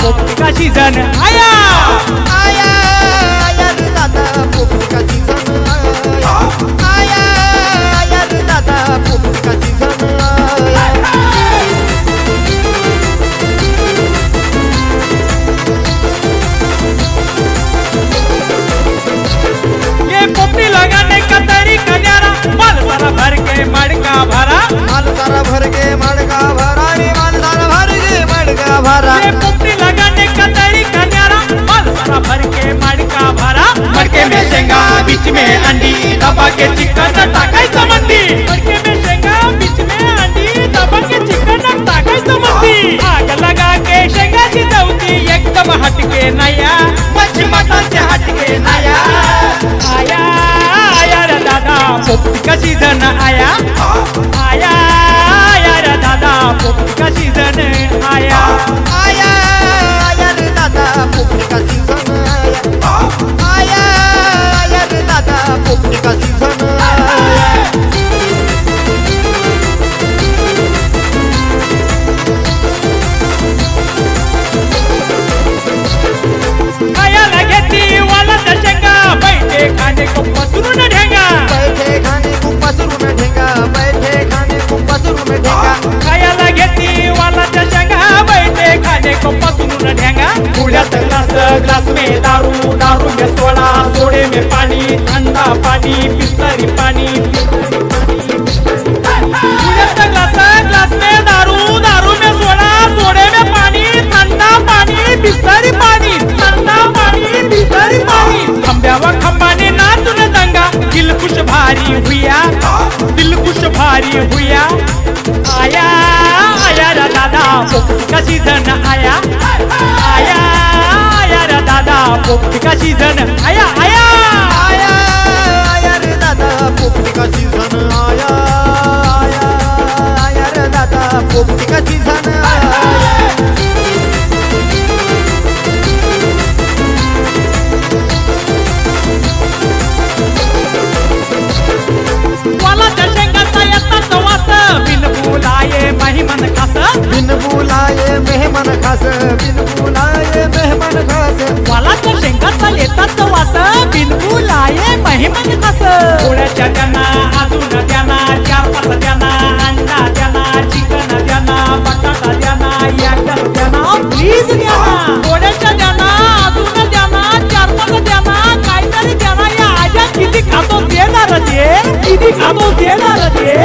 पोपटी का सीझन आया आया आया रे दादा पोपटी का सीझन आया आया आया रे दादा पोपटी का सीझन आया ये पोपटी लगाने का तरीका न्यारा माल सारा भर के मड़का भरा माल सारा भर के मड़का भरा रे माल सारा भर के मड़का भरा ये पोपटी लगाने का तरीका न्यारा माल सारा भर के मड़का भरा मड़के में शेंगा बीच में अंडी दबा के चिकन टाकायचं मंदी मड़के में शेंगा बीच में अंडी दबा के चिकन टाकायचं मंदी आग लगा के शेंगा शिजवती एकदम हटके नया मच्छी मटन से हटके नया आया आया रे दादा पोपटी का सीजन आया आया आया रे दादा पोपटी का सीजन आया आया आया रे दादा पोपटी का सीझन आया आया आया रे दादा पोपटी का सीझन आया खायला घेती वाला शेंगा बैठे खाणे को पसरून ढेंगा बैठे खाने को पसरून ढेंगा बैठे खाने को पसरून ढेंगा खायला घेती वाला शेंगा बैठे खाने को पसरून ढेंगा पुण्यात ग्लास में दारू दारू में सोडा सोडे में पानी ठंडा पानी बिस्लरी पानी पुण्यात ग्लास में दारू दारू में सोडा सोडे में पानी ठंडा पानी बिस्लरी पानी ठंडा पानी बिस्लरी पानी खंब्यावर खंबाने नाचून दंगा दिल खुश भारी हुया दिल खुश भारी हुया आया आया रे दादा पोपटी का सीजन आया आया आया रे दादा पोपटी का सीजन आया आया आया आया रे दादा पोपटी का सीझन आया आया आया रे दादा पोपटी का सीझन आया वाला शेंगाचा येतात वास बिन बोलाये महिमन खास बिन बुलाए मेहमान खास बिन बुलाए मेहमान खास वाला शेंगाचा येतात वास बिन बोलाये महिमन खास थोड्याच्या त्यांना अजून द्याना चार पाच द्याना अंडा द्याना चिकन द्याना बटाटा द्याना याकर द्याना प्लीज द्याना थोड्याच्या द्याना अजून द्याना चार पाच द्याना काहीतरी द्याना या आज्या किती खातो देणार ते किती खातो देणार ते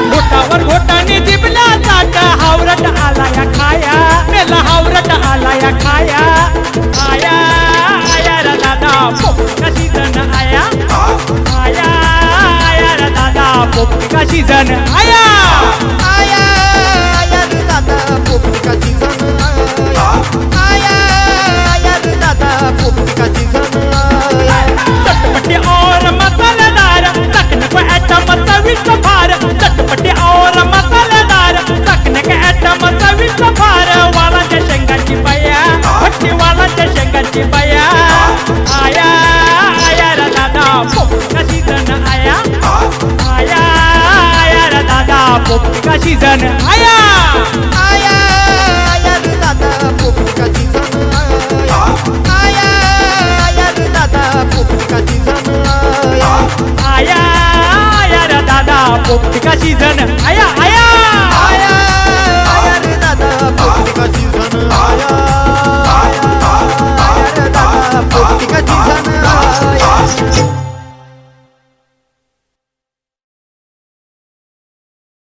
घोटावर घोटाने जिबला चाट हावरट आला या खाया मेला हावरट आला या खाया आया आया रे दादा पोपटी का सीजन आया आया आया रे दादा पोपटी का सीजन आया आया आया रे दादा पोपटी का सीझन आया आया आया रे दादा पोपटी का सीझन आया चटपटी और मसालेदार चखने को आइटम चविष्ट भार चटपटी और मसालेदार चखने के आइटम चविष्ट भार वालाच्या शेंगाची बया भट्टी वालाच्या शेंगाची बया आया आया रे दादा पोपटी का सीजन आया आया आया रे दादा पोपटी का सीजन आया आया आया रे दादा पोपटी का सीझन आया आया आया रे दादा पोपटी का सीझन आया आया आया रे दादा पोपटी का सीजन आया आया